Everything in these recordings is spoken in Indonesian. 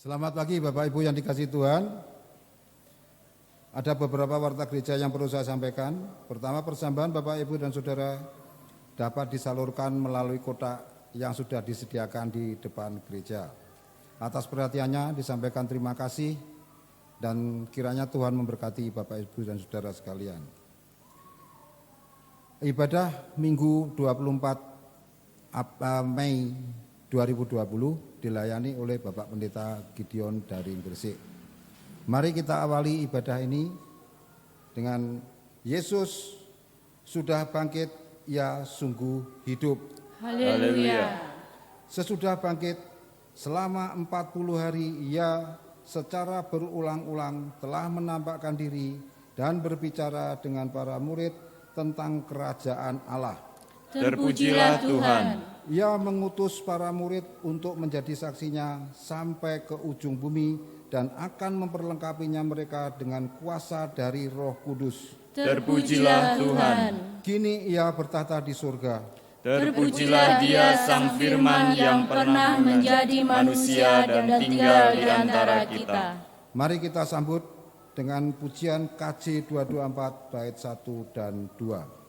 Selamat pagi Bapak Ibu yang dikasihi Tuhan. Ada beberapa warta gereja yang perlu saya sampaikan. Pertama, persembahan Bapak Ibu dan Saudara dapat disalurkan melalui kotak yang sudah disediakan di depan gereja. Atas perhatiannya disampaikan terima kasih dan kiranya Tuhan memberkati Bapak Ibu dan Saudara sekalian. Ibadah Minggu 24 Mei 2020 dilayani oleh Bapak Pendeta Gideon dari Gresik. Mari kita awali ibadah ini dengan Yesus sudah bangkit, ia sungguh hidup. Haleluya. Sesudah bangkit selama 40 hari ia secara berulang-ulang telah menampakkan diri dan berbicara dengan para murid tentang kerajaan Allah. Terpujilah Tuhan. Ia mengutus para murid untuk menjadi saksinya sampai ke ujung bumi dan akan memperlengkapinya mereka dengan kuasa dari Roh Kudus. Terpujilah Tuhan. Kini ia bertata di surga. Terpujilah Dia Sang Firman yang pernah menjadi manusia dan tinggal di antara kita. Mari kita sambut dengan pujian KJ 224 bait 1 dan 2.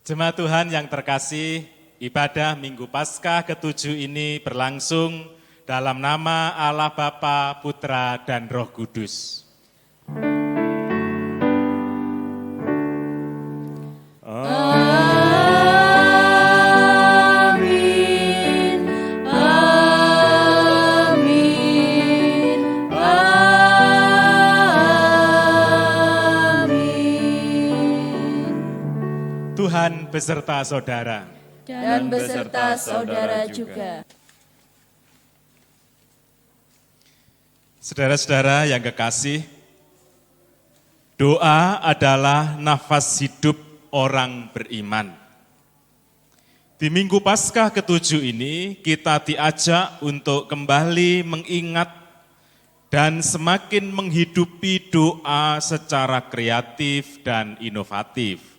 Jemaat Tuhan yang terkasih, ibadah Minggu Paskah ke-7 ini berlangsung dalam nama Allah Bapa, Putra, dan Roh Kudus. Tuhan beserta saudara. Dan beserta saudara juga. Saudara-saudara yang kekasih, doa adalah nafas hidup orang beriman. Di Minggu Paskah ke-7 ini kita diajak untuk kembali mengingat dan semakin menghidupi doa secara kreatif dan inovatif.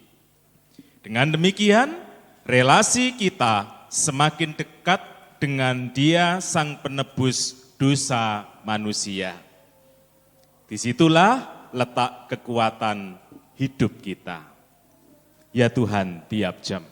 Dengan demikian, relasi kita semakin dekat dengan Dia Sang Penebus dosa manusia. Disitulah letak kekuatan hidup kita. Ya Tuhan, tiap jam.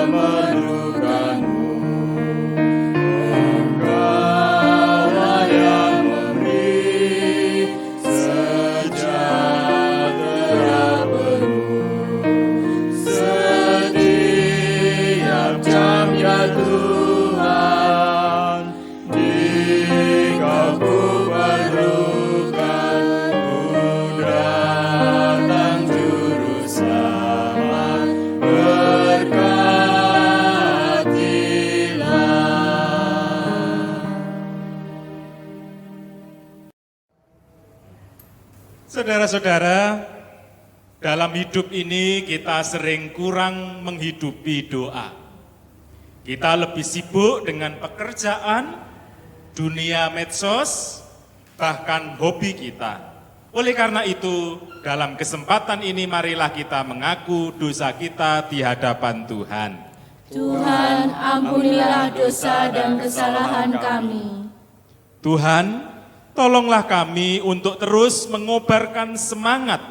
Memerlukanmu, engkau Saudara-saudara, dalam hidup ini kita sering kurang menghidupi doa. Kita lebih sibuk dengan pekerjaan, dunia medsos, bahkan hobi kita. Oleh karena itu, dalam kesempatan ini marilah kita mengaku dosa kita di hadapan Tuhan. Tuhan, ampunilah dosa dan kesalahan kami. Tuhan, tolonglah kami untuk terus mengobarkan semangat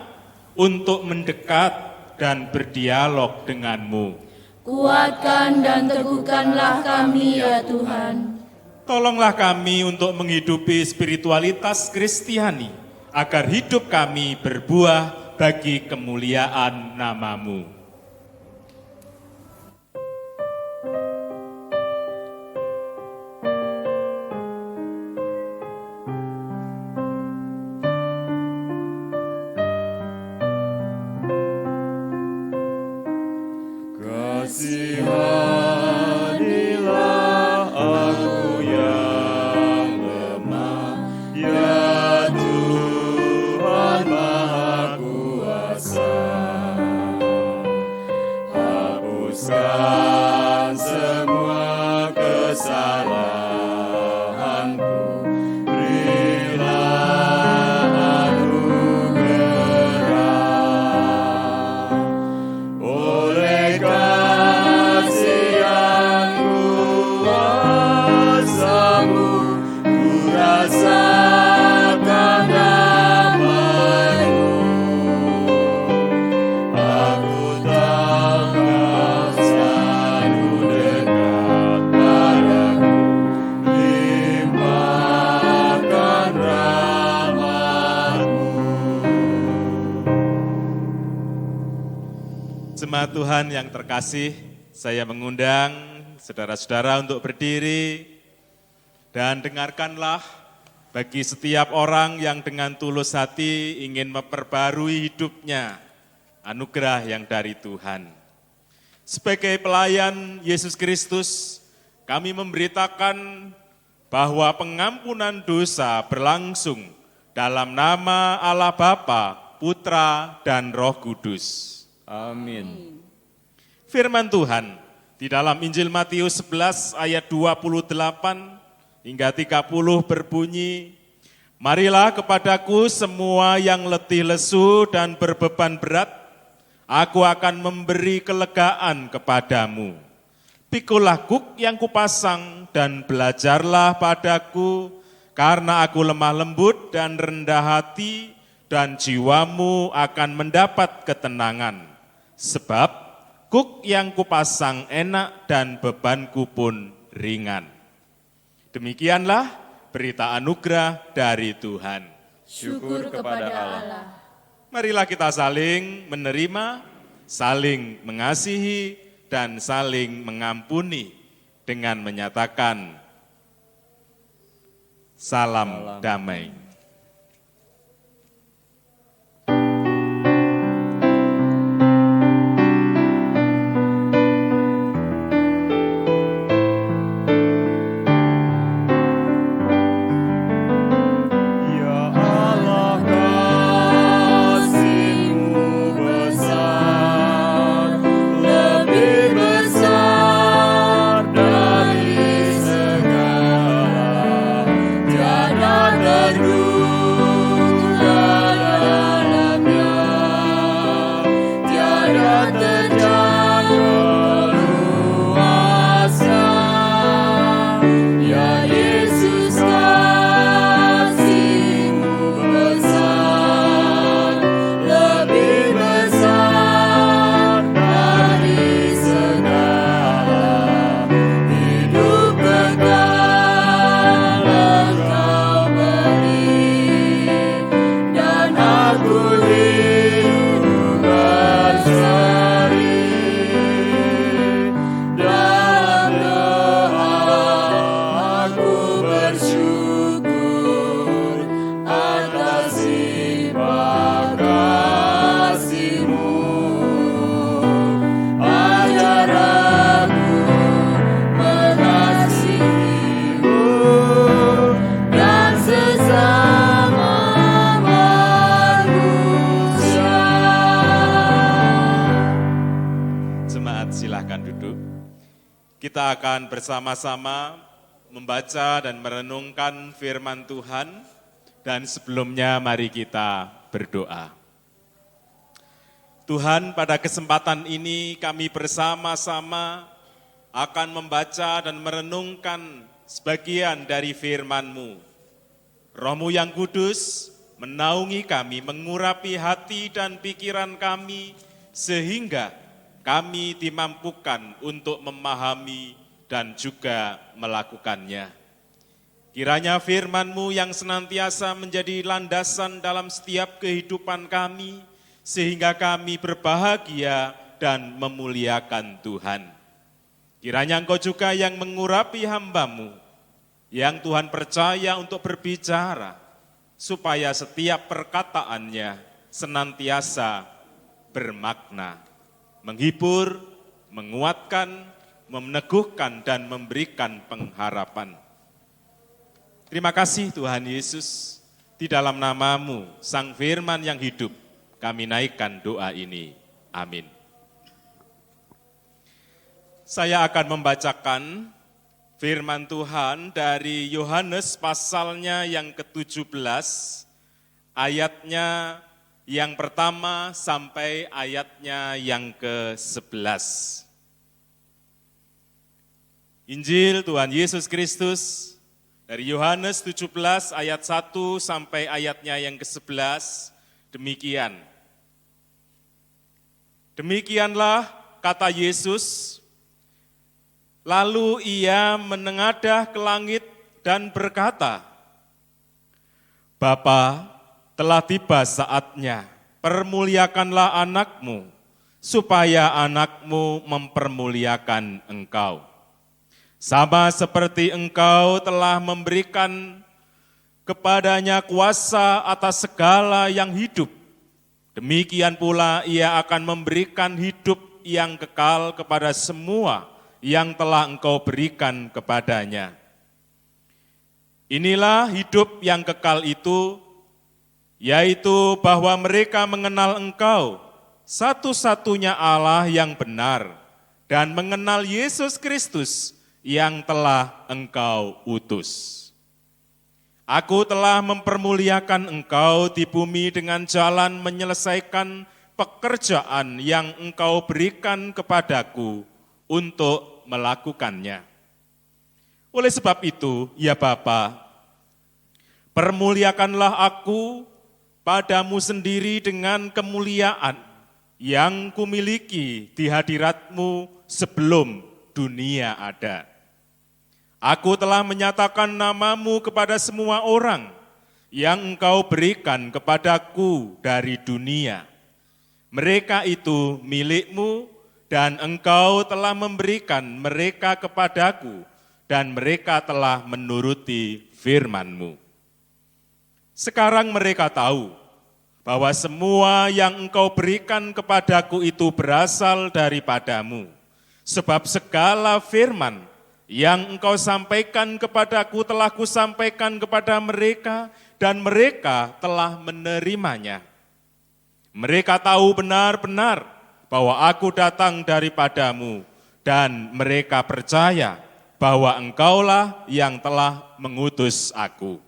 untuk mendekat dan berdialog denganmu. Kuatkan dan teguhkanlah kami ya Tuhan. Tolonglah kami untuk menghidupi spiritualitas Kristiani, agar hidup kami berbuah bagi kemuliaan nama-Mu. Kasihanilah aku yang lemah, ya Tuhan Maha Kuasa. Hapuskan semua kesalahanku, berilah anugerah. Oleh kasih yang kuasamu, ku rasakan damai-Mu. Aku tahu Kau selalu dekat padaku, limpahkan rahmat-Mu. Jemaat Tuhan yang terkasih, saya mengundang saudara-saudara untuk berdiri dan dengarkanlah bagi setiap orang yang dengan tulus hati ingin memperbarui hidupnya, anugerah yang dari Tuhan. Sebagai pelayan Yesus Kristus, kami memberitakan bahwa pengampunan dosa berlangsung dalam nama Allah Bapa, Putra, dan Roh Kudus. Amin. Firman Tuhan di dalam Injil Matius 11 ayat 28 hingga 30 berbunyi, marilah kepadaku semua yang letih lesu dan berbeban berat, aku akan memberi kelegaan kepadamu. Pikulah kuk yang kupasang dan belajarlah padaku, karena aku lemah lembut dan rendah hati, dan jiwamu akan mendapat ketenangan. Sebab kuk yang kupasang enak dan bebanku pun ringan. Demikianlah berita anugerah dari Tuhan. Syukur kepada Allah. Marilah kita saling menerima, saling mengasihi, dan saling mengampuni dengan menyatakan salam damai. Ya Allah, kasih-Mu besar, lebih besar dari segala, tiada terduga. kita akan bersama-sama membaca dan merenungkan firman Tuhan, dan sebelumnya mari kita berdoa. Tuhan, pada kesempatan ini kami bersama-sama akan membaca dan merenungkan sebagian dari firman-Mu. Roh-Mu yang kudus menaungi kami, mengurapi hati dan pikiran kami, sehingga kami dimampukan untuk memahami dan juga melakukannya. Kiranya firman-Mu yang senantiasa menjadi landasan dalam setiap kehidupan kami, sehingga kami berbahagia dan memuliakan Tuhan. Kiranya Engkau juga yang mengurapi hamba-Mu, yang Tuhan percaya untuk berbicara, supaya setiap perkataannya senantiasa bermakna, menghibur, menguatkan, meneguhkan, dan memberikan pengharapan. Terima kasih Tuhan Yesus, di dalam nama-Mu, Sang Firman yang hidup, kami naikkan doa ini. Amin. Saya akan membacakan firman Tuhan dari Yohanes pasalnya yang ke-17, ayatnya yang pertama sampai ayatnya yang ke-11. Injil Tuhan Yesus Kristus dari Yohanes 17 ayat 1 sampai ayatnya yang ke-11, demikian. Demikianlah kata Yesus, lalu ia menengadah ke langit dan berkata, Bapa, telah tiba saatnya, permuliakanlah anakmu, supaya anakmu mempermuliakan engkau. Sama seperti engkau telah memberikan kepadanya kuasa atas segala yang hidup, demikian pula ia akan memberikan hidup yang kekal kepada semua yang telah engkau berikan kepadanya. Inilah hidup yang kekal itu, yaitu bahwa mereka mengenal engkau, satu-satunya Allah yang benar, dan mengenal Yesus Kristus yang telah engkau utus. Aku telah mempermuliakan engkau di bumi dengan jalan menyelesaikan pekerjaan yang engkau berikan kepadaku untuk melakukannya. Oleh sebab itu, ya Bapa, permuliakanlah aku padamu sendiri dengan kemuliaan yang kumiliki di hadirat-Mu sebelum dunia ada. Aku telah menyatakan nama-Mu kepada semua orang yang engkau berikan kepadaku dari dunia. Mereka itu milik-Mu, dan engkau telah memberikan mereka kepadaku, dan mereka telah menuruti firman-Mu. Sekarang mereka tahu bahwa semua yang engkau berikan kepadaku itu berasal daripada-Mu, sebab segala firman yang engkau sampaikan kepadaku telah kusampaikan kepada mereka, dan mereka telah menerimanya. Mereka tahu benar-benar bahwa aku datang daripada-Mu, dan mereka percaya bahwa engkaulah yang telah mengutus aku.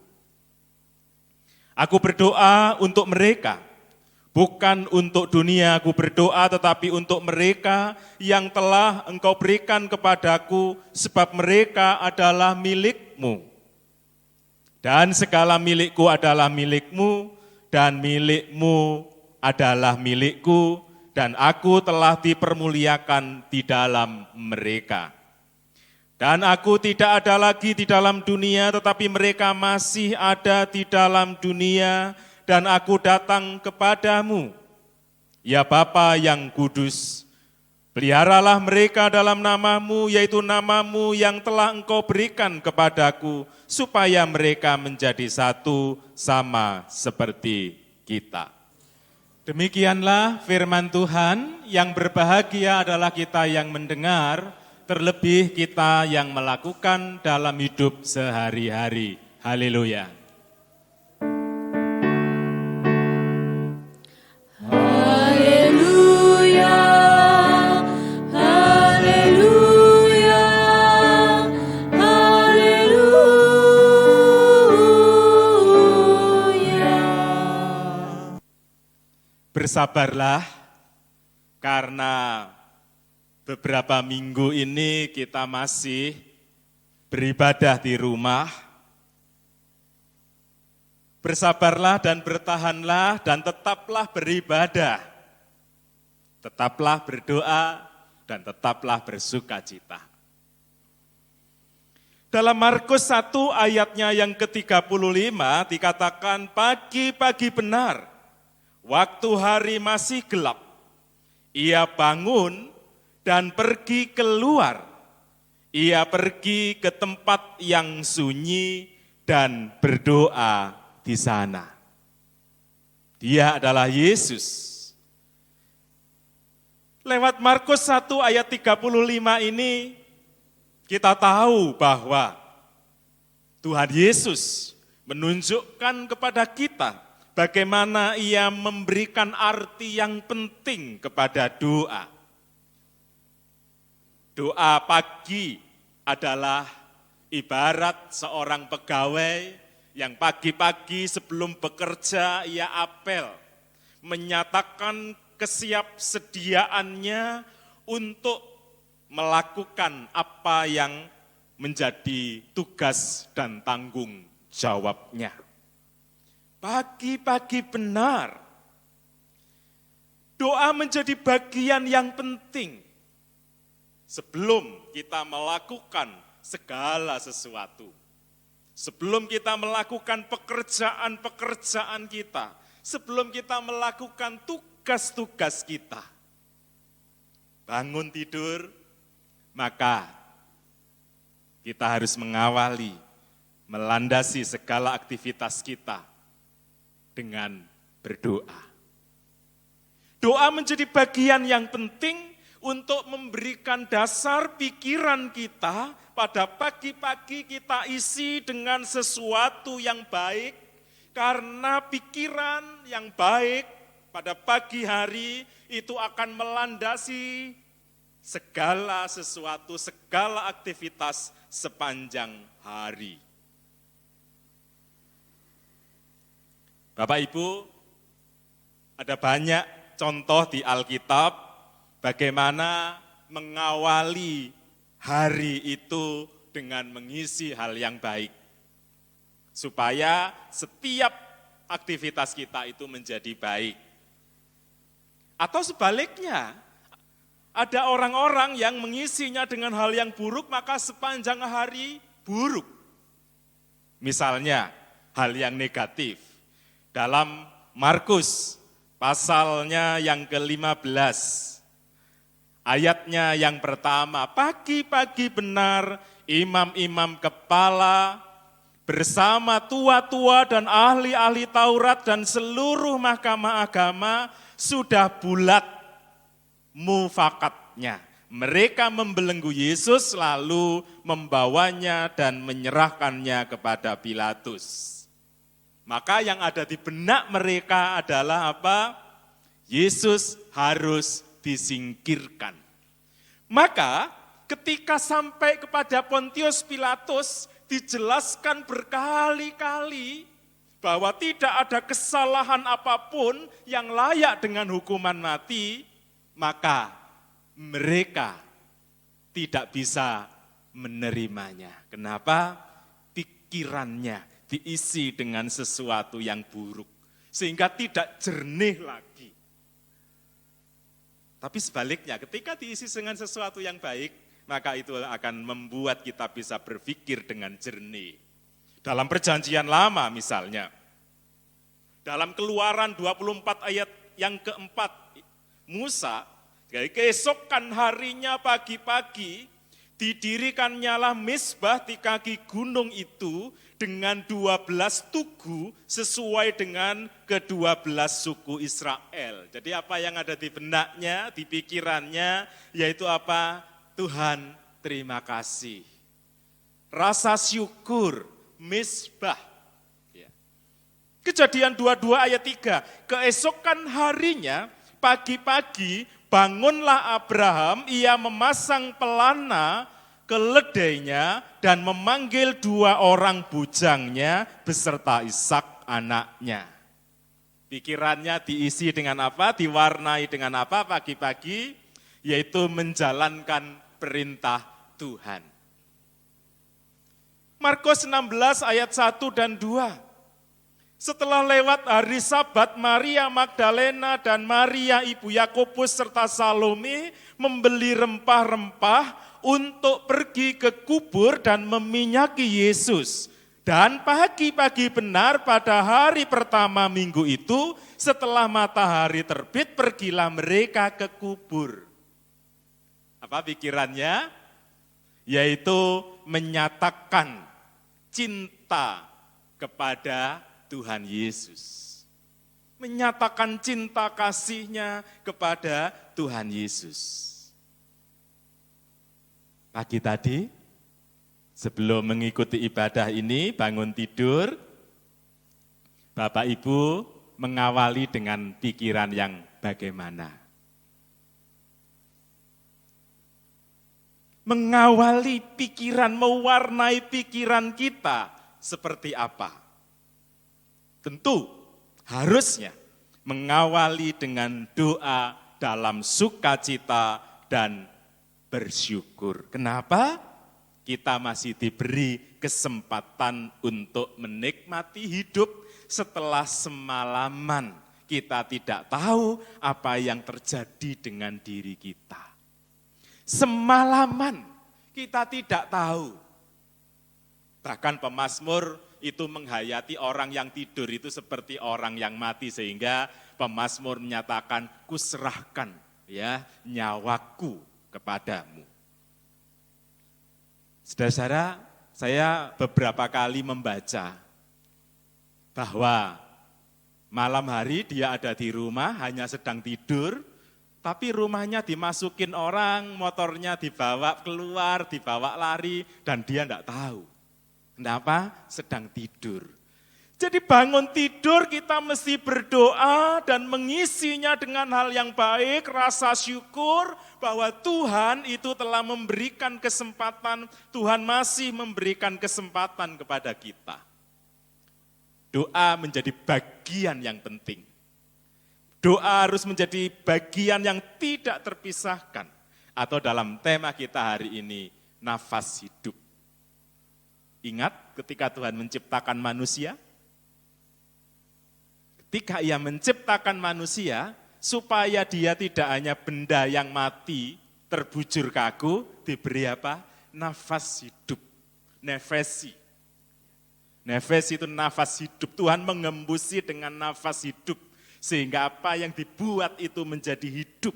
Aku berdoa untuk mereka, bukan untuk dunia aku berdoa, tetapi untuk mereka yang telah engkau berikan kepadaku, sebab mereka adalah milik-Mu. Dan segala milikku adalah milik-Mu, dan milik-Mu adalah milikku, dan aku telah dipermuliakan di dalam mereka. Dan aku tidak ada lagi di dalam dunia, tetapi mereka masih ada di dalam dunia, dan aku datang kepadamu. Ya Bapa yang kudus, peliharalah mereka dalam nama-Mu, yaitu nama-Mu yang telah Engkau berikan kepadaku, supaya mereka menjadi satu sama seperti kita. Demikianlah firman Tuhan. Yang berbahagia adalah kita yang mendengar, terlebih kita yang melakukan dalam hidup sehari-hari. Haleluya. Haleluya, haleluya. bersabarlah karena beberapa minggu ini kita masih beribadah di rumah. Bersabarlah dan bertahanlah dan tetaplah beribadah. Tetaplah berdoa dan tetaplah bersukacita. Dalam Markus 1 ayatnya yang ke-35 dikatakan pagi-pagi benar, waktu hari masih gelap, ia bangun dan pergi keluar. Ia pergi ke tempat yang sunyi dan berdoa di sana. Dia adalah Yesus. Lewat Markus 1 ayat 35 ini, kita tahu bahwa Tuhan Yesus menunjukkan kepada kita bagaimana Ia memberikan arti yang penting kepada doa. Doa pagi adalah ibarat seorang pegawai yang pagi-pagi sebelum bekerja ia apel, menyatakan kesiapsediaannya untuk melakukan apa yang menjadi tugas dan tanggung jawabnya. Pagi-pagi benar, doa menjadi bagian yang penting sebelum kita melakukan segala sesuatu. Sebelum kita melakukan pekerjaan-pekerjaan kita, sebelum kita melakukan tugas-tugas kita. Bangun tidur, maka kita harus mengawali, melandasi segala aktivitas kita dengan berdoa. Doa menjadi bagian yang penting untuk memberikan dasar pikiran kita pada pagi-pagi kita isi dengan sesuatu yang baik, karena pikiran yang baik pada pagi hari itu akan melandasi segala sesuatu, segala aktivitas sepanjang hari. Bapak Ibu, ada banyak contoh di Alkitab bagaimana mengawali hari itu dengan mengisi hal yang baik. Supaya setiap aktivitas kita itu menjadi baik. Atau sebaliknya, ada orang-orang yang mengisinya dengan hal yang buruk, maka sepanjang hari buruk. Misalnya, hal yang negatif. Dalam Markus, pasalnya yang ke-15, ayatnya yang pertama, pagi-pagi benar imam-imam kepala bersama tua-tua dan ahli-ahli Taurat dan seluruh mahkamah agama sudah bulat mufakatnya. Mereka membelenggu Yesus lalu membawanya dan menyerahkannya kepada Pilatus. Maka yang ada di benak mereka adalah apa? Yesus harus disingkirkan. Maka ketika sampai kepada Pontius Pilatus dijelaskan berkali-kali bahwa tidak ada kesalahan apapun yang layak dengan hukuman mati, maka mereka tidak bisa menerimanya. Kenapa? Pikirannya diisi dengan sesuatu yang buruk, sehingga tidak jernih lagi. Tapi sebaliknya, ketika diisi dengan sesuatu yang baik, maka itu akan membuat kita bisa berpikir dengan jernih. Dalam perjanjian lama misalnya, dalam Keluaran 24 ayat yang keempat, Musa, keesokan harinya pagi-pagi, didirikannya lah mezbah di kaki gunung itu dengan 12 tugu sesuai dengan ke-12 suku Israel. Jadi apa yang ada di benaknya, di pikirannya, yaitu apa? Tuhan, terima kasih. Rasa syukur, mezbah. Kejadian 22 ayat 3, keesokan harinya pagi-pagi bangunlah Abraham, ia memasang pelana keledainya dan memanggil 2 orang bujangnya beserta Ishak anaknya. Pikirannya diisi dengan apa? Diwarnai dengan apa pagi-pagi? Yaitu menjalankan perintah Tuhan. Markus 16 ayat 1 dan 2. Setelah lewat hari Sabat, Maria Magdalena dan Maria ibu Yakobus serta Salome membeli rempah-rempah untuk pergi ke kubur dan meminyaki Yesus. Dan pagi-pagi benar pada hari pertama minggu itu, setelah matahari terbit, pergilah mereka ke kubur. Apa pikirannya? Yaitu menyatakan cinta kepada Tuhan Yesus. Menyatakan cinta kasihnya kepada Tuhan Yesus. Pagi tadi, sebelum mengikuti ibadah ini, bangun tidur, Bapak Ibu mengawali dengan pikiran yang bagaimana? Mengawali pikiran, mewarnai pikiran kita seperti apa? Tentu harusnya mengawali dengan doa dalam sukacita dan bersyukur. Kenapa? Kita masih diberi kesempatan untuk menikmati hidup setelah semalaman kita tidak tahu apa yang terjadi dengan diri kita. Semalaman kita tidak tahu. Bahkan pemazmur itu menghayati orang yang tidur itu seperti orang yang mati, sehingga pemazmur menyatakan, kuserahkan ya nyawaku kepadamu. Saudara-saudara, saya beberapa kali membaca bahwa malam hari dia ada di rumah, hanya sedang tidur, tapi rumahnya dimasukin orang, motornya dibawa keluar, dibawa lari, dan dia tidak tahu. Kenapa? Sedang tidur. Jadi bangun tidur kita mesti berdoa dan mengisinya dengan hal yang baik, rasa syukur bahwa Tuhan itu telah memberikan kesempatan, Tuhan masih memberikan kesempatan kepada kita. Doa menjadi bagian yang penting. Doa harus menjadi bagian yang tidak terpisahkan. Atau dalam tema kita hari ini, nafas hidup. Ingat ketika Tuhan menciptakan manusia? Ketika ia menciptakan manusia, supaya dia tidak hanya benda yang mati, terbujur kaku, diberi apa? Nafas hidup, nefesi. Nefesi itu nafas hidup, Tuhan mengembusi dengan nafas hidup, sehingga apa yang dibuat itu menjadi hidup.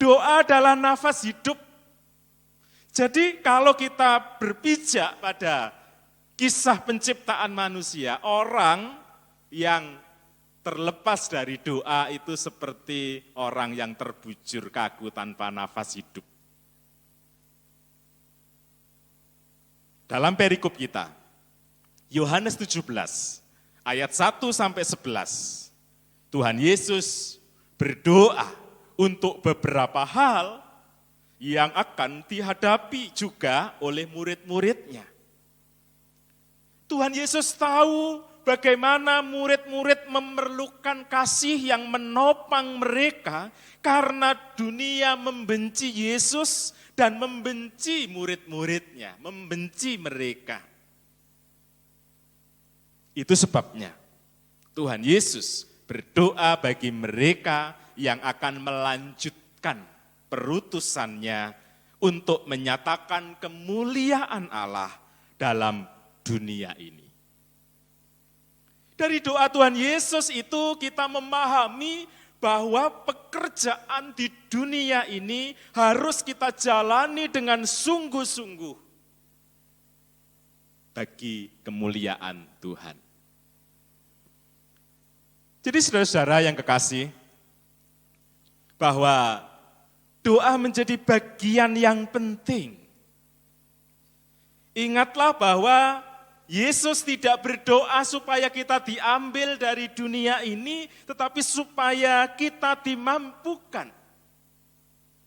Doa adalah nafas hidup. Jadi kalau kita berpijak pada kisah penciptaan manusia, orang yang terlepas dari doa itu seperti orang yang terbujur kaku tanpa nafas hidup. Dalam perikop kita, Yohanes 17, ayat 1 sampai 11, Tuhan Yesus berdoa untuk beberapa hal yang akan dihadapi juga oleh murid-muridnya. Tuhan Yesus tahu bagaimana murid-murid memerlukan kasih yang menopang mereka karena dunia membenci Yesus dan membenci murid-muridnya, membenci mereka. Itu sebabnya Tuhan Yesus berdoa bagi mereka yang akan melanjutkan perutusannya untuk menyatakan kemuliaan Allah dalam dunia ini. Dari doa Tuhan Yesus itu kita memahami bahwa pekerjaan di dunia ini harus kita jalani dengan sungguh-sungguh bagi kemuliaan Tuhan. Jadi saudara-saudara yang kekasih, bahwa doa menjadi bagian yang penting. Ingatlah bahwa Yesus tidak berdoa supaya kita diambil dari dunia ini, tetapi supaya kita dimampukan.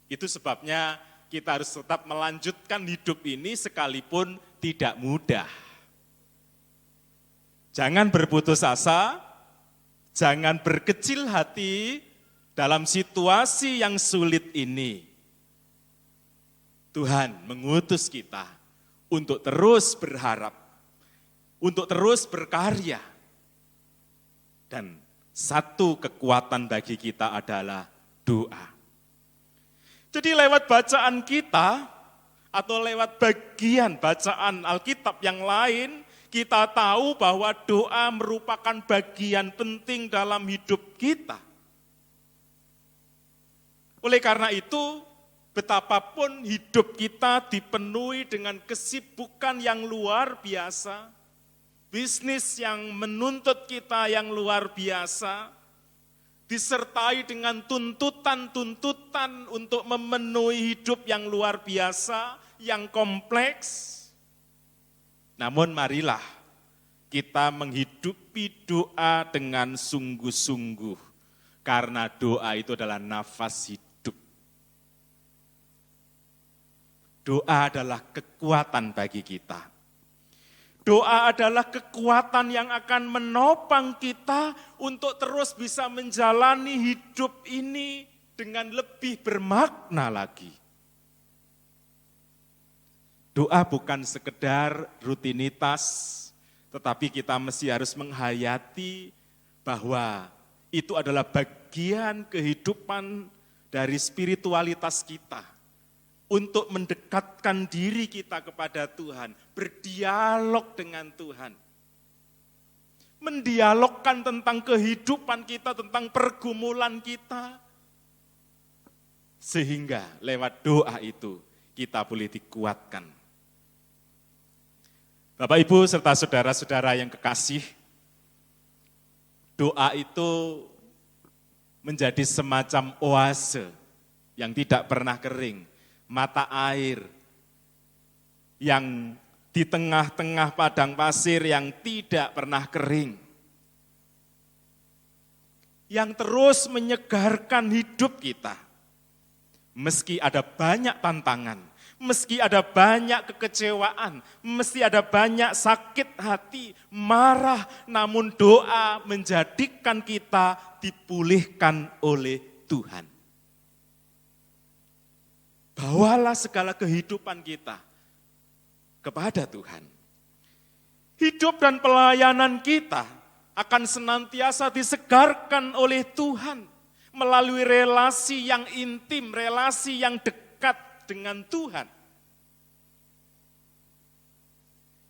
Itu sebabnya kita harus tetap melanjutkan hidup ini sekalipun tidak mudah. Jangan berputus asa, Jangan berkecil hati dalam situasi yang sulit ini. Tuhan mengutus kita untuk terus berharap, untuk terus berkarya. Dan satu kekuatan bagi kita adalah doa. Jadi lewat bacaan kita, atau lewat bagian bacaan Alkitab yang lain, kita tahu bahwa doa merupakan bagian penting dalam hidup kita. Oleh karena itu, betapapun hidup kita dipenuhi dengan kesibukan yang luar biasa, bisnis yang menuntut kita yang luar biasa, disertai dengan tuntutan-tuntutan untuk memenuhi hidup yang luar biasa, yang kompleks. Namun marilah kita menghidupi doa dengan sungguh-sungguh, karena doa itu adalah nafas hidup. Doa adalah kekuatan bagi kita. Doa adalah kekuatan yang akan menopang kita untuk terus bisa menjalani hidup ini dengan lebih bermakna lagi. Doa bukan sekedar rutinitas, tetapi kita mesti harus menghayati bahwa itu adalah bagian kehidupan dari spiritualitas kita. Untuk mendekatkan diri kita kepada Tuhan, berdialog dengan Tuhan. Mendialogkan tentang kehidupan kita, tentang pergumulan kita. Sehingga lewat doa itu kita boleh dikuatkan. Bapak Ibu serta saudara-saudara yang kekasih, doa itu menjadi semacam oase yang tidak pernah kering. Mata air yang di tengah-tengah padang pasir yang tidak pernah kering. Yang terus menyegarkan hidup kita. Meski ada banyak tantangan, meski ada banyak kekecewaan, meski ada banyak sakit hati, marah, namun doa menjadikan kita dipulihkan oleh Tuhan. Bawalah segala kehidupan kita kepada Tuhan. Hidup dan pelayanan kita akan senantiasa disegarkan oleh Tuhan melalui relasi yang intim, relasi yang dekat dengan Tuhan.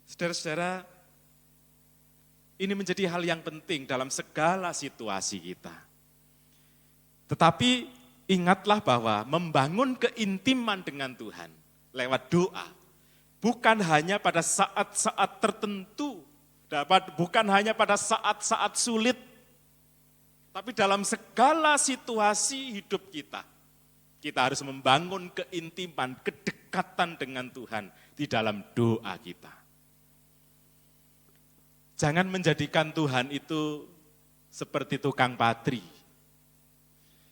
Saudara-saudara, ini menjadi hal yang penting dalam segala situasi kita. Tetapi ingatlah bahwa membangun keintiman dengan Tuhan lewat doa, bukan hanya pada saat-saat tertentu, bukan hanya pada saat-saat sulit, tapi dalam segala situasi hidup kita harus membangun keintiman, kedekatan dengan Tuhan di dalam doa kita. Jangan menjadikan Tuhan itu seperti tukang patri.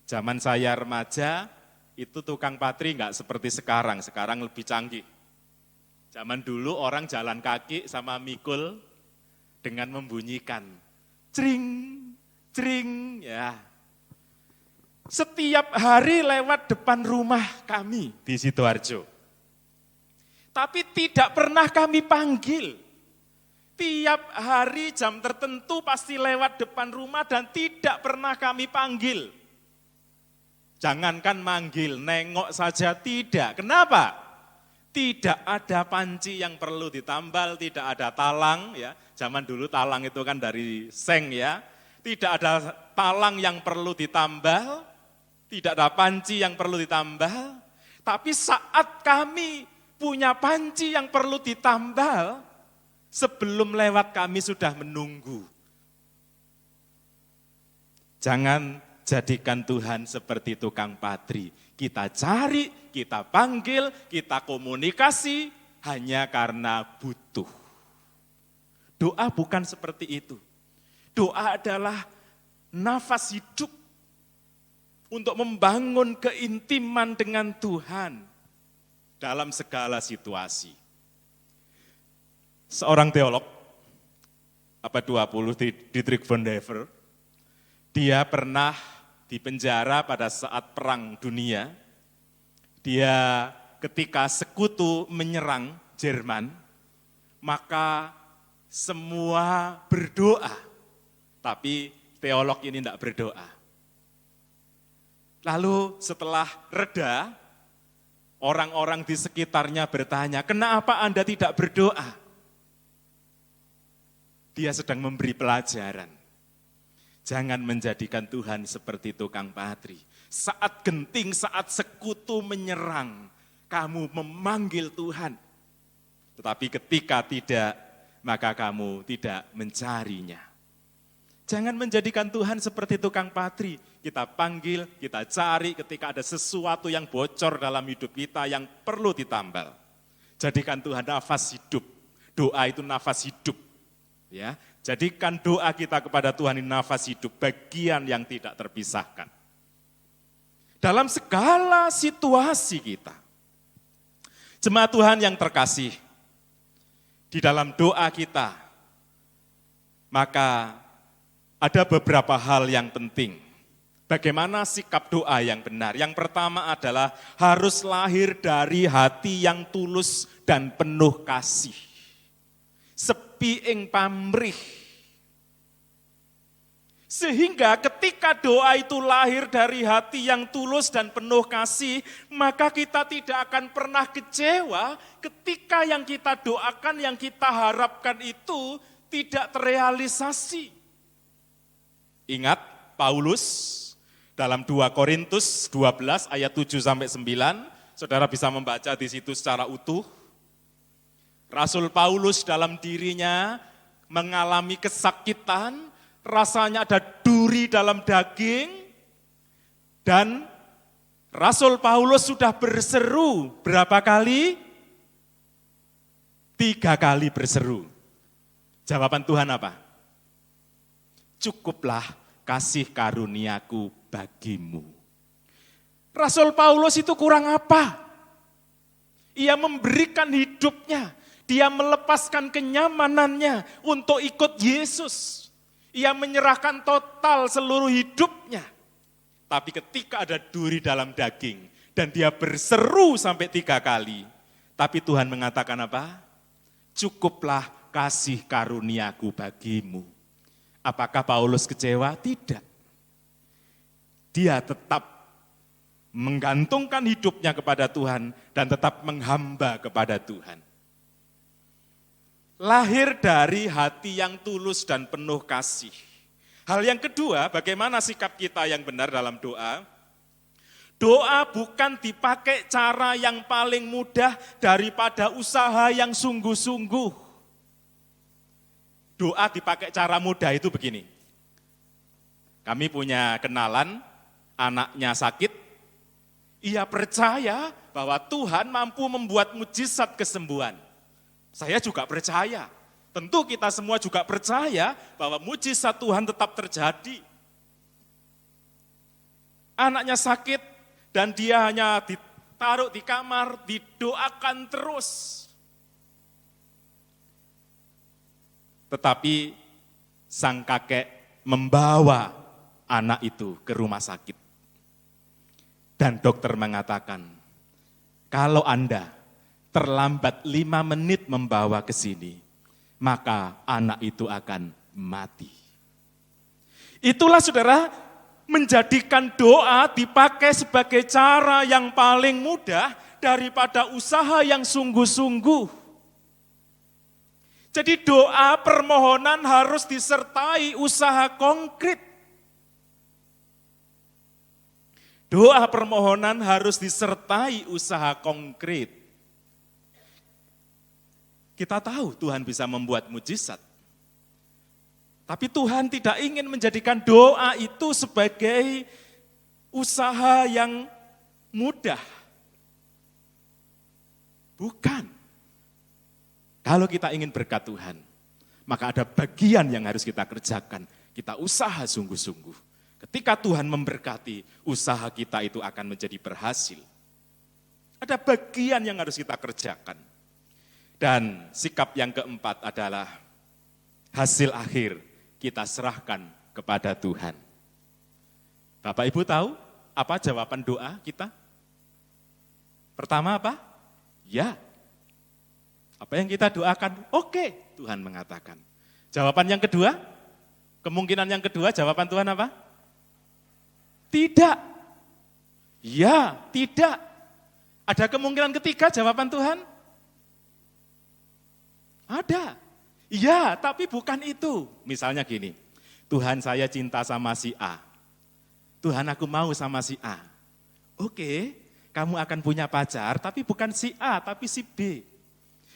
Zaman saya remaja, itu tukang patri enggak seperti sekarang lebih canggih. Zaman dulu orang jalan kaki sama mikul dengan membunyikan cring, cring, ya. Setiap hari lewat depan rumah kami di Sidoarjo. Tapi tidak pernah kami panggil. Tiap hari jam tertentu pasti lewat depan rumah dan tidak pernah kami panggil. Jangankan manggil, nengok saja tidak. Kenapa? Tidak ada panci yang perlu ditambal, tidak ada talang. Ya. Zaman dulu talang itu kan dari seng ya. Tidak ada talang yang perlu ditambal, tidak ada panci yang perlu ditambal. Tapi saat kami punya panci yang perlu ditambal, sebelum lewat kami sudah menunggu. Jangan jadikan Tuhan seperti tukang patri. Kita cari, kita panggil, kita komunikasi hanya karena butuh. Doa bukan seperti itu. Doa adalah nafas hidup untuk membangun keintiman dengan Tuhan dalam segala situasi. Seorang teolog, abad 20, Dietrich Bonhoeffer, Dia pernah dipenjara pada saat Perang Dunia. Dia ketika sekutu menyerang Jerman, maka semua berdoa, tapi teolog ini tidak berdoa. Lalu setelah reda, orang-orang di sekitarnya bertanya, kenapa Anda tidak berdoa? Dia sedang memberi pelajaran. Jangan menjadikan Tuhan seperti tukang patri. Saat genting, saat sekutu menyerang, kamu memanggil Tuhan. Tetapi ketika tidak, maka kamu tidak mencarinya. Jangan menjadikan Tuhan seperti tukang patri. Kita panggil, kita cari ketika ada sesuatu yang bocor dalam hidup kita yang perlu ditambal. Jadikan Tuhan nafas hidup. Doa itu nafas hidup. Ya, jadikan doa kita kepada Tuhan ini nafas hidup, bagian yang tidak terpisahkan. Dalam segala situasi kita. Jemaat Tuhan yang terkasih, di dalam doa kita, maka ada beberapa hal yang penting. Bagaimana sikap doa yang benar? Yang pertama adalah harus lahir dari hati yang tulus dan penuh kasih. Sepi ing pamrih. Sehingga ketika doa itu lahir dari hati yang tulus dan penuh kasih, maka kita tidak akan pernah kecewa ketika yang kita doakan, yang kita harapkan itu tidak terrealisasi. Ingat Paulus dalam 2 Korintus 12 ayat 7 sampai 9, saudara bisa membaca di situ secara utuh. Rasul Paulus dalam dirinya mengalami kesakitan, rasanya ada duri dalam daging, dan Rasul Paulus sudah berseru berapa kali? 3 kali berseru. Jawaban Tuhan apa? Cukuplah kasih karuniaku bagimu. Rasul Paulus itu kurang apa? Ia memberikan hidupnya. Dia melepaskan kenyamanannya untuk ikut Yesus. Ia menyerahkan total seluruh hidupnya. Tapi ketika ada duri dalam daging, dan dia berseru sampai 3 kali, tapi Tuhan mengatakan apa? Cukuplah kasih karuniaku bagimu. Apakah Paulus kecewa? Tidak. Dia tetap menggantungkan hidupnya kepada Tuhan, dan tetap menghamba kepada Tuhan. Lahir dari hati yang tulus dan penuh kasih. Hal yang kedua, bagaimana sikap kita yang benar dalam doa? Doa bukan dipakai cara yang paling mudah daripada usaha yang sungguh-sungguh. Doa dipakai cara mudah itu begini. Kami punya kenalan, anaknya sakit, ia percaya bahwa Tuhan mampu membuat mujizat kesembuhan. Saya juga percaya, tentu kita semua juga percaya bahwa mujizat Tuhan tetap terjadi. Anaknya sakit dan dia hanya ditaruh di kamar, didoakan terus. Tetapi sang kakek membawa anak itu ke rumah sakit. Dan dokter mengatakan, kalau Anda terlambat 5 menit membawa ke sini, maka anak itu akan mati. Itulah saudara, menjadikan doa dipakai sebagai cara yang paling mudah daripada usaha yang sungguh-sungguh. Jadi doa permohonan harus disertai usaha konkret. Doa permohonan harus disertai usaha konkret. Kita tahu Tuhan bisa membuat mujizat. Tapi Tuhan tidak ingin menjadikan doa itu sebagai usaha yang mudah. Bukan. Kalau kita ingin berkat Tuhan, maka ada bagian yang harus kita kerjakan. Kita usaha sungguh-sungguh. Ketika Tuhan memberkati, usaha kita itu akan menjadi berhasil. Ada bagian yang harus kita kerjakan. Dan sikap yang keempat adalah hasil akhir kita serahkan kepada Tuhan. Bapak Ibu tahu apa jawaban doa kita? Pertama apa? Ya. Apa yang kita doakan? Oke, Tuhan mengatakan. Jawaban yang kedua? Kemungkinan yang kedua jawaban Tuhan apa? Tidak. Ya, tidak. Ada kemungkinan ketiga jawaban Tuhan? Ada. Ya, tapi bukan itu. Misalnya gini, Tuhan saya cinta sama si A. Tuhan aku mau sama si A. Oke, kamu akan punya pacar, tapi bukan si A, tapi si B.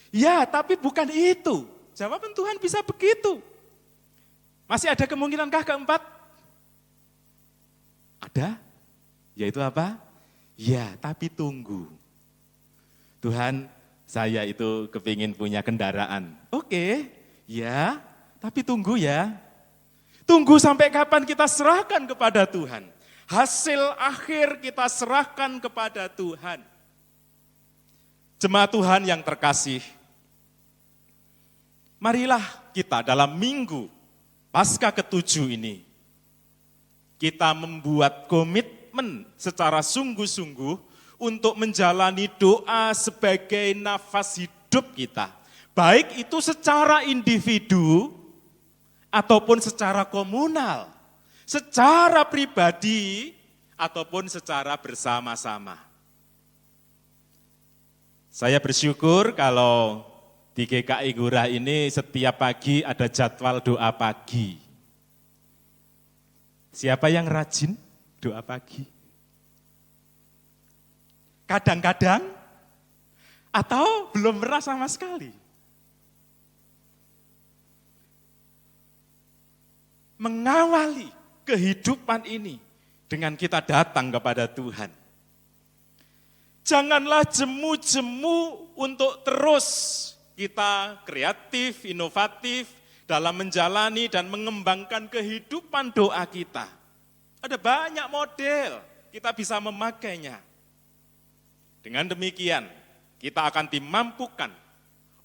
Ya, tapi bukan itu. Jawaban Tuhan bisa begitu. Masih ada kemungkinankah keempat? Ada. Yaitu apa? Ya, tapi tunggu. Tuhan, saya itu kepingin punya kendaraan. Oke, ya, tapi tunggu ya. Tunggu sampai kapan kita serahkan kepada Tuhan. Hasil akhir kita serahkan kepada Tuhan. Jemaat Tuhan yang terkasih, marilah kita dalam minggu Paskah ke-7 ini, kita membuat komitmen secara sungguh-sungguh untuk menjalani doa sebagai nafas hidup kita. Baik itu secara individu ataupun secara komunal, secara pribadi ataupun secara bersama-sama. Saya bersyukur kalau di GKI Gurah ini setiap pagi ada jadwal doa pagi. Siapa yang rajin doa pagi? Kadang-kadang atau belum pernah sama sekali? Mengawali kehidupan ini dengan kita datang kepada Tuhan. Janganlah jemu-jemu untuk terus kita kreatif, inovatif dalam menjalani dan mengembangkan kehidupan doa kita. Ada banyak model, kita bisa memakainya. Dengan demikian, kita akan dimampukan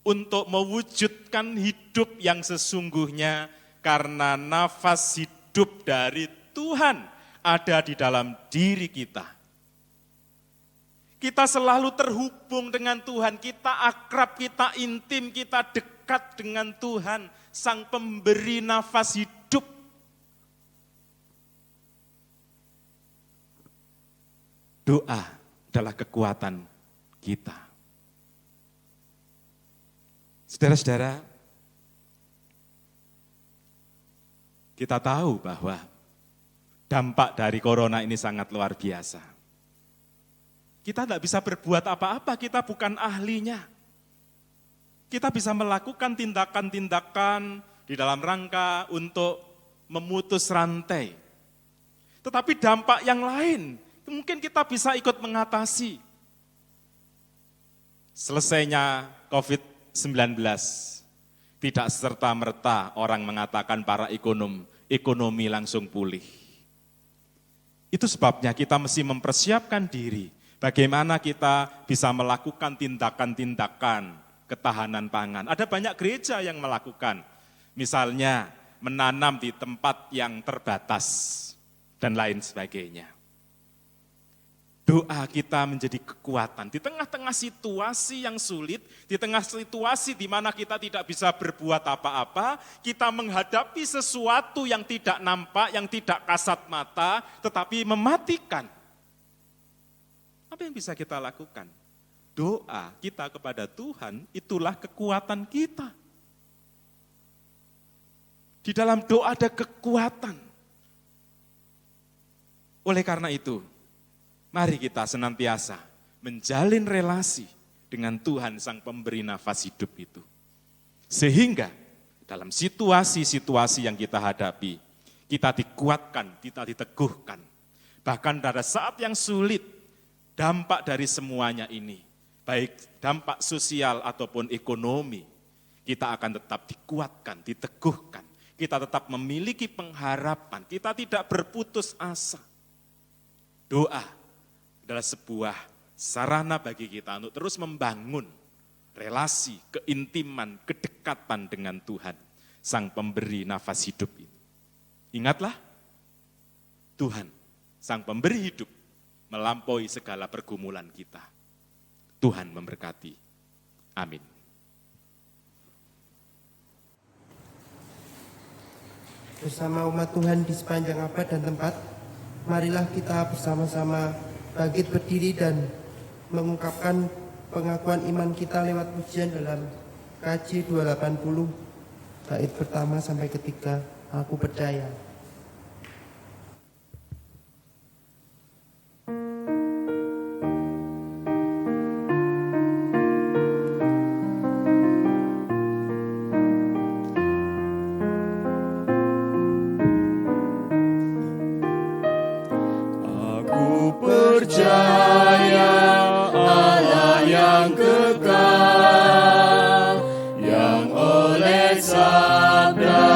untuk mewujudkan hidup yang sesungguhnya karena nafas hidup dari Tuhan ada di dalam diri kita. Kita selalu terhubung dengan Tuhan, kita akrab, kita intim, kita dekat dengan Tuhan, Sang Pemberi nafas hidup. Doa adalah kekuatan kita. Saudara-saudara, kita tahu bahwa dampak dari corona ini sangat luar biasa. Kita tidak bisa berbuat apa-apa, kita bukan ahlinya. Kita bisa melakukan tindakan-tindakan di dalam rangka untuk memutus rantai. Tetapi dampak yang lain, mungkin kita bisa ikut mengatasi. Selesainya COVID-19, tidak serta-merta orang mengatakan para ekonomi langsung pulih. Itu sebabnya kita mesti mempersiapkan diri, bagaimana kita bisa melakukan tindakan-tindakan ketahanan pangan. Ada banyak gereja yang melakukan, misalnya menanam di tempat yang terbatas dan lain sebagainya. Doa kita menjadi kekuatan di tengah-tengah situasi yang sulit, di tengah situasi di mana kita tidak bisa berbuat apa-apa, kita menghadapi sesuatu yang tidak nampak, yang tidak kasat mata, tetapi mematikan. Apa yang bisa kita lakukan? Doa kita kepada Tuhan, itulah kekuatan kita. Di dalam doa ada kekuatan. Oleh karena itu, mari kita senantiasa menjalin relasi dengan Tuhan Sang Pemberi nafas hidup itu. Sehingga dalam situasi-situasi yang kita hadapi, kita dikuatkan, kita diteguhkan. Bahkan pada saat yang sulit, dampak dari semuanya ini, baik dampak sosial ataupun ekonomi, kita akan tetap dikuatkan, diteguhkan. Kita tetap memiliki pengharapan, kita tidak berputus asa. Doa adalah sebuah sarana bagi kita untuk terus membangun relasi, keintiman, kedekatan dengan Tuhan, Sang Pemberi nafas hidup ini. Ingatlah, Tuhan Sang Pemberi hidup, melampaui segala pergumulan kita. Tuhan memberkati. Amin. Bersama umat Tuhan di sepanjang abad dan tempat, marilah kita bersama-sama bangkit berdiri dan mengungkapkan pengakuan iman kita lewat pujian dalam KJ 280, bait pertama sampai ketiga, aku percaya. Percaya Allah yang kekal, yang oleh sabda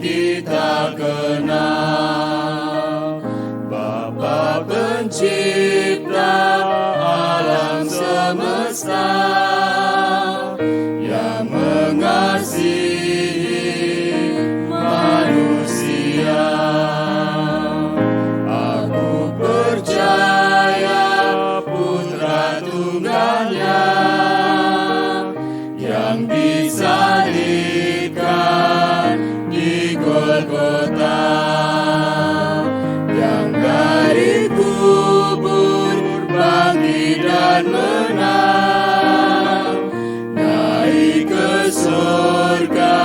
kita kenal, Bapa pencipta alam semesta, yang mengasihi manusia. Yang disalibkan di Golgota, yang dari kubur bangkit dan menang, naik ke surga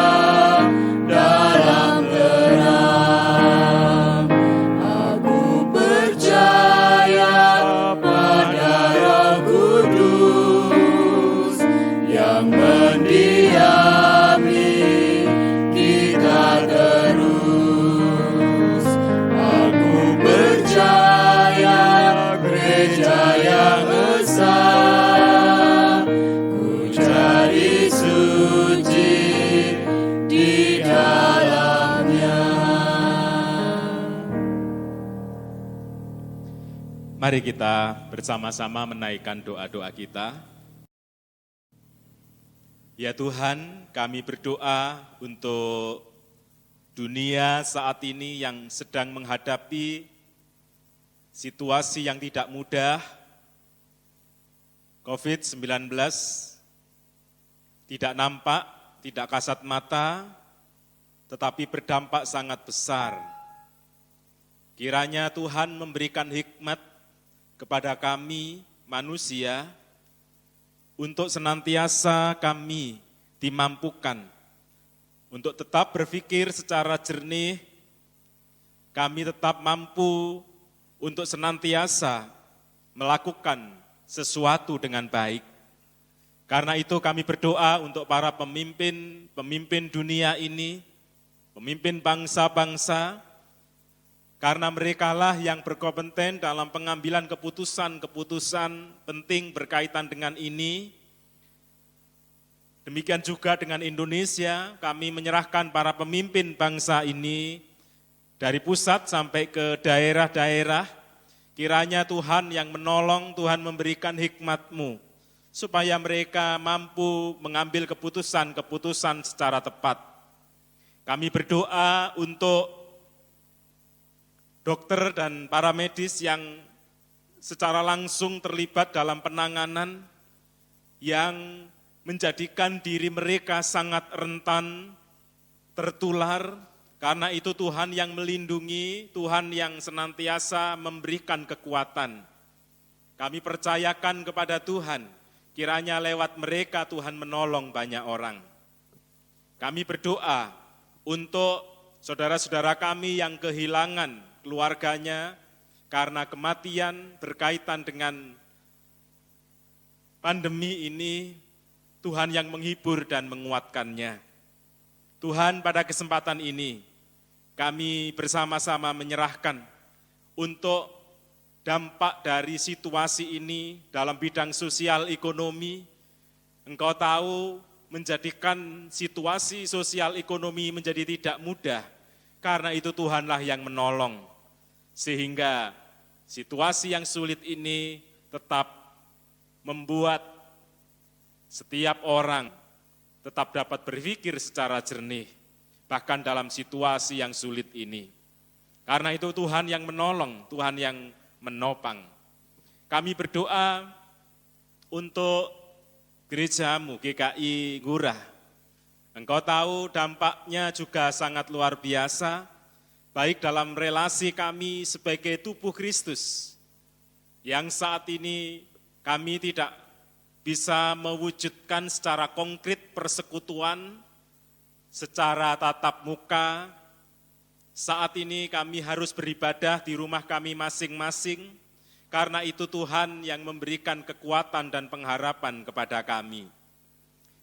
dalam terang. Aku percaya pada Roh Kudus yang mendiami kita terus. Aku percaya gereja yang esa, ku jadi suci di dalamnya. Mari kita bersama-sama menaikkan doa-doa kita. Ya Tuhan, kami berdoa untuk dunia saat ini yang sedang menghadapi situasi yang tidak mudah. COVID-19 tidak nampak, tidak kasat mata, tetapi berdampak sangat besar. Kiranya Tuhan memberikan hikmat kepada kami manusia, untuk senantiasa kami dimampukan untuk tetap berpikir secara jernih, kami tetap mampu untuk senantiasa melakukan sesuatu dengan baik. Karena itu kami berdoa untuk para pemimpin dunia ini, pemimpin bangsa-bangsa, karena merekalah yang berkompeten dalam pengambilan keputusan-keputusan penting berkaitan dengan ini. Demikian juga dengan Indonesia, kami menyerahkan para pemimpin bangsa ini dari pusat sampai ke daerah-daerah. Kiranya Tuhan yang menolong, Tuhan memberikan hikmat-Mu, supaya mereka mampu mengambil keputusan-keputusan secara tepat. Kami berdoa untuk dokter dan para medis yang secara langsung terlibat dalam penanganan, yang menjadikan diri mereka sangat rentan tertular. Karena itu Tuhan yang melindungi, Tuhan yang senantiasa memberikan kekuatan. Kami percayakan kepada Tuhan, kiranya lewat mereka Tuhan menolong banyak orang. Kami berdoa untuk saudara-saudara kami yang kehilangan keluarganya karena kematian berkaitan dengan pandemi ini, Tuhan yang menghibur dan menguatkannya. Tuhan, pada kesempatan ini kami bersama-sama menyerahkan untuk dampak dari situasi ini dalam bidang sosial ekonomi. Engkau tahu menjadikan situasi sosial ekonomi menjadi tidak mudah, karena itu Tuhanlah yang menolong. Sehingga situasi yang sulit ini tetap membuat setiap orang tetap dapat berpikir secara jernih, bahkan dalam situasi yang sulit ini. Karena itu Tuhan yang menolong, Tuhan yang menopang. Kami berdoa untuk gerejamu GKI Ngurah. Engkau tahu dampaknya juga sangat luar biasa, baik dalam relasi kami sebagai tubuh Kristus, yang saat ini kami tidak bisa mewujudkan secara konkret persekutuan, secara tatap muka. Saat ini kami harus beribadah di rumah kami masing-masing, karena itu Tuhan yang memberikan kekuatan dan pengharapan kepada kami.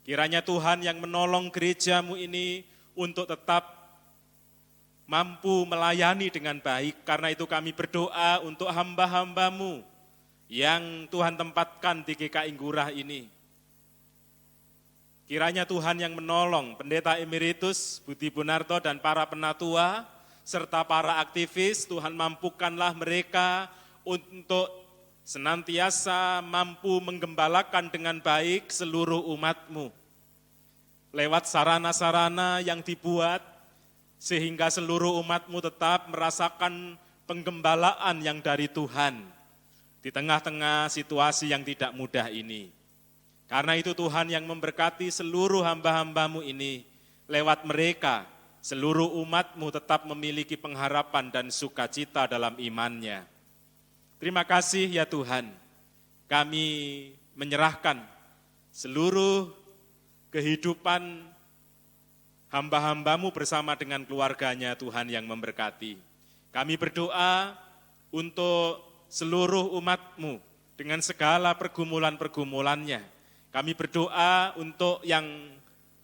Kiranya Tuhan yang menolong gerejamu ini untuk tetap mampu melayani dengan baik. Karena itu kami berdoa untuk hamba-hambamu yang Tuhan tempatkan di GKI Ngurah ini. Kiranya Tuhan yang menolong Pendeta Emeritus Budi Bunarto dan para penatua, serta para aktivis, Tuhan mampukanlah mereka untuk senantiasa mampu menggembalakan dengan baik seluruh umat-Mu. Lewat sarana-sarana yang dibuat, sehingga seluruh umat-Mu tetap merasakan penggembalaan yang dari Tuhan di tengah-tengah situasi yang tidak mudah ini. Karena itu Tuhan yang memberkati seluruh hamba-hamba-Mu ini, lewat mereka seluruh umat-Mu tetap memiliki pengharapan dan sukacita dalam imannya. Terima kasih ya Tuhan, kami menyerahkan seluruh kehidupan hamba-hamba-Mu bersama dengan keluarganya, Tuhan yang memberkati. Kami berdoa untuk seluruh umat-Mu dengan segala pergumulan-pergumulannya. Kami berdoa untuk yang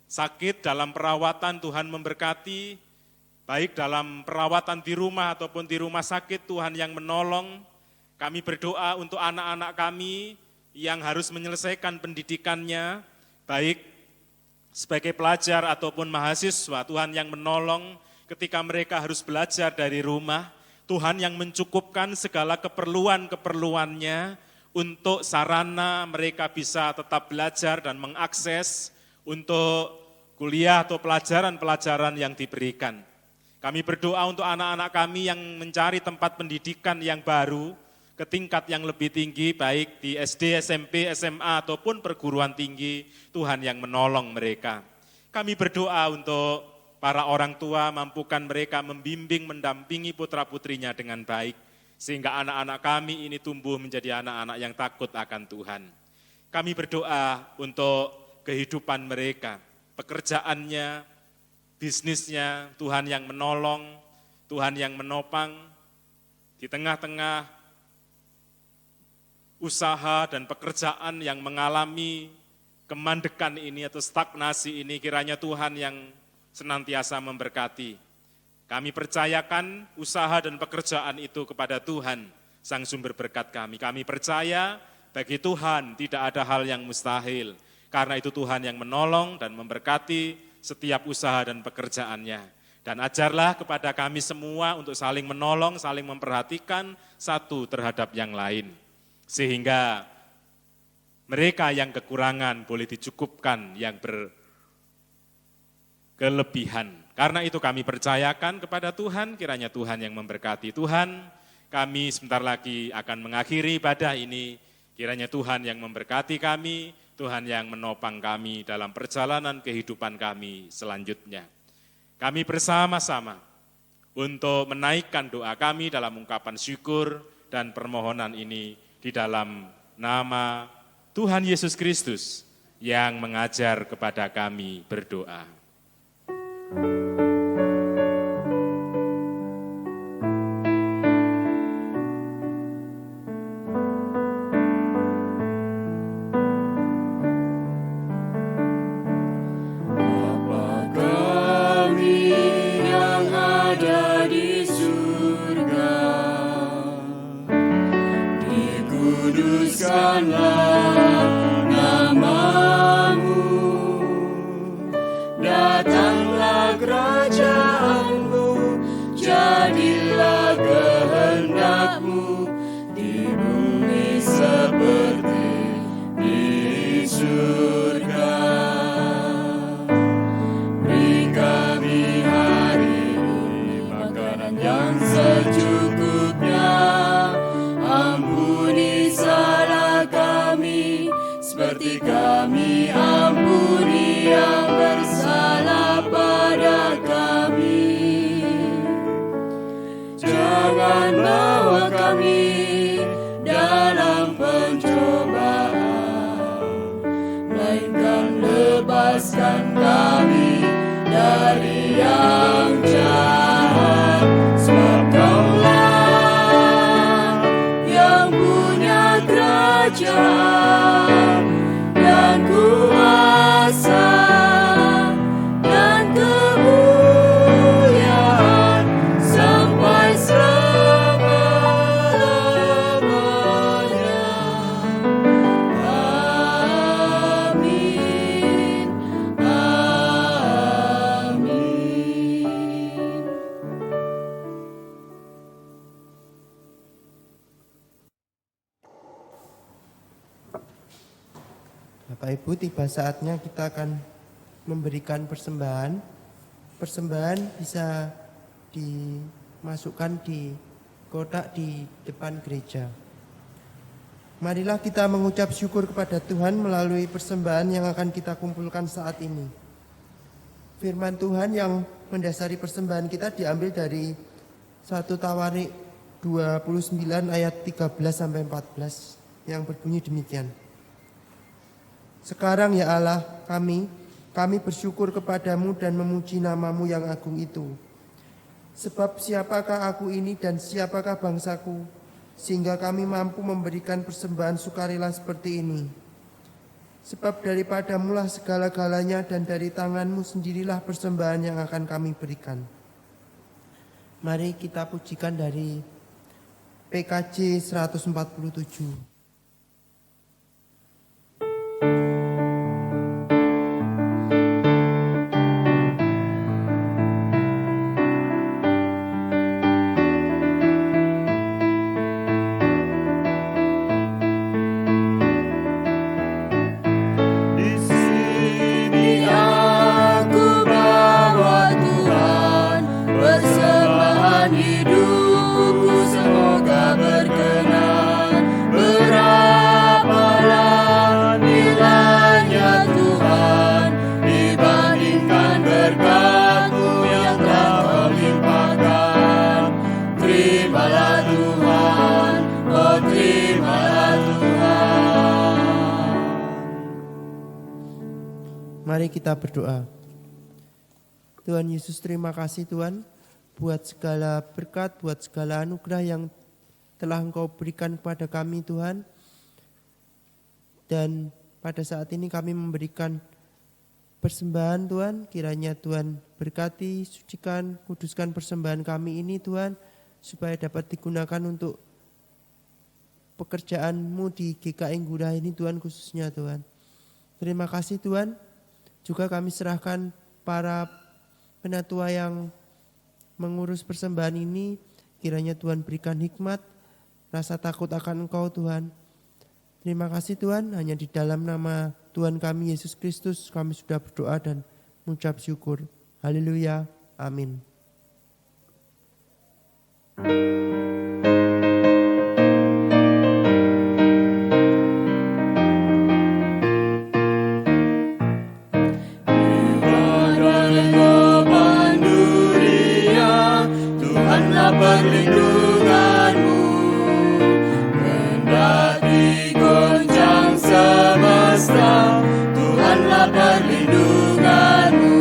sakit dalam perawatan, Tuhan memberkati, baik dalam perawatan di rumah ataupun di rumah sakit, Tuhan yang menolong. Kami berdoa untuk anak-anak kami yang harus menyelesaikan pendidikannya, baik sebagai pelajar ataupun mahasiswa, Tuhan yang menolong ketika mereka harus belajar dari rumah. Tuhan yang mencukupkan segala keperluan-keperluannya untuk sarana mereka bisa tetap belajar dan mengakses untuk kuliah atau pelajaran-pelajaran yang diberikan. Kami berdoa untuk anak-anak kami yang mencari tempat pendidikan yang baru, ke tingkat yang lebih tinggi, baik di SD, SMP, SMA, ataupun perguruan tinggi, Tuhan yang menolong mereka. Kami berdoa untuk para orang tua, mampukan mereka membimbing, mendampingi putra-putrinya dengan baik, sehingga anak-anak kami ini tumbuh menjadi anak-anak yang takut akan Tuhan. Kami berdoa untuk kehidupan mereka, pekerjaannya, bisnisnya, Tuhan yang menolong, Tuhan yang menopang, di tengah-tengah usaha dan pekerjaan yang mengalami kemandekan ini atau stagnasi ini, kiranya Tuhan yang senantiasa memberkati. Kami percayakan usaha dan pekerjaan itu kepada Tuhan, Sang Sumber berkat kami. Kami percaya bagi Tuhan tidak ada hal yang mustahil. Karena itu Tuhan yang menolong dan memberkati setiap usaha dan pekerjaannya. Dan ajarlah kepada kami semua untuk saling menolong, saling memperhatikan satu terhadap yang lain. Sehingga mereka yang kekurangan boleh dicukupkan yang berkelebihan. Karena itu kami percayakan kepada Tuhan, kiranya Tuhan yang memberkati. Tuhan, kami sebentar lagi akan mengakhiri ibadah ini. Kiranya Tuhan yang memberkati kami, Tuhan yang menopang kami dalam perjalanan kehidupan kami selanjutnya. Kami bersama-sama untuk menaikkan doa kami dalam ungkapan syukur dan permohonan ini di dalam nama Tuhan Yesus Kristus yang mengajar kepada kami berdoa. Yang yang secukupnya. Ampuni salah kami, seperti kami ampuni yang bersalah pada kami. Jangan bawa kami dalam pencobaan, melainkan lepaskan kami dari yang jahat. Sebab Kaulah yang punya kerajaan dan kuasa dan kemuliaan sampai selama-lamanya. Amin. Amin. Bapak Ibu, tiba saatnya kita akan memberikan persembahan. Persembahan bisa dimasukkan di kotak di depan gereja. Marilah kita mengucap syukur kepada Tuhan melalui persembahan yang akan kita kumpulkan saat ini. Firman Tuhan yang mendasari persembahan kita diambil dari 1 Tawarik 29 ayat 13-14 yang berbunyi demikian. Sekarang ya Allah kami bersyukur kepadamu dan memuji namamu yang agung itu. Sebab siapakah aku ini dan siapakah bangsaku, sehingga kami mampu memberikan persembahan sukarela seperti ini. Sebab daripadamulah segala-galanya dan dari tanganmu sendirilah persembahan yang akan kami berikan. Mari kita pujikan dari PKJ 147. Mari kita berdoa. Tuhan Yesus, terima kasih Tuhan buat segala berkat, buat segala anugerah yang telah Engkau berikan kepada kami Tuhan. Dan pada saat ini kami memberikan persembahan Tuhan, kiranya Tuhan berkati, sucikan, kuduskan persembahan kami ini Tuhan, supaya dapat digunakan untuk pekerjaan-Mu di GKI Ngurah ini Tuhan, khususnya Tuhan. Terima kasih Tuhan. Juga kami serahkan para penatua yang mengurus persembahan ini, kiranya Tuhan berikan hikmat, rasa takut akan Engkau Tuhan. Terima kasih Tuhan, hanya di dalam nama Tuhan kami Yesus Kristus kami sudah berdoa dan mengucap syukur. Haleluya, amin. Perlindunganmu kendati goncang semesta, Tuhanlah perlindunganmu.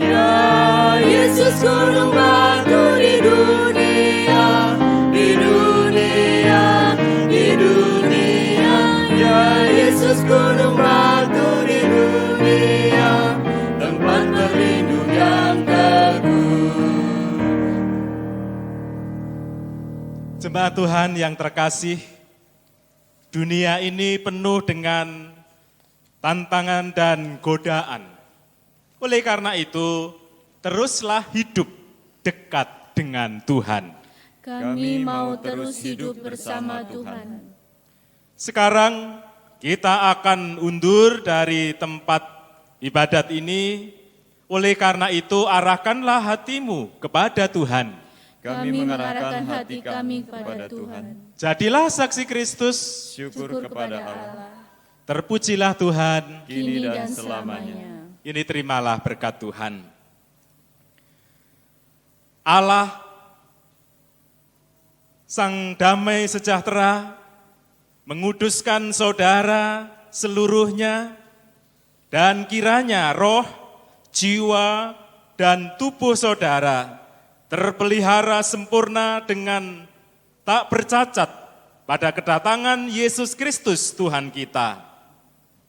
Ya Yesus gunung batu di dunia, di dunia, di dunia. Ya Yesus gunung batu di dunia, tempat berlindung yang teguh. Jemaat Tuhan yang terkasih, dunia ini penuh dengan tantangan dan godaan. Oleh karena itu, teruslah hidup dekat dengan Tuhan. Kami mau terus hidup bersama Tuhan. Sekarang kita akan undur dari tempat ibadat ini. Oleh karena itu, arahkanlah hatimu kepada Tuhan. Kami mengarahkan hati kami kepada Tuhan. Jadilah saksi Kristus, Syukur kepada Allah, terpujilah Tuhan. kini dan selamanya. Ini terimalah berkat Tuhan. Allah, Sang Damai Sejahtera, menguduskan saudara seluruhnya, dan kiranya roh, jiwa, dan tubuh saudara terpelihara sempurna dengan tak bercacat pada kedatangan Yesus Kristus Tuhan kita.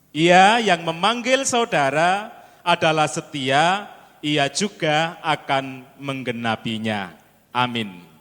Ia yang memanggil saudara adalah setia, ia juga akan menggenapinya. Amin.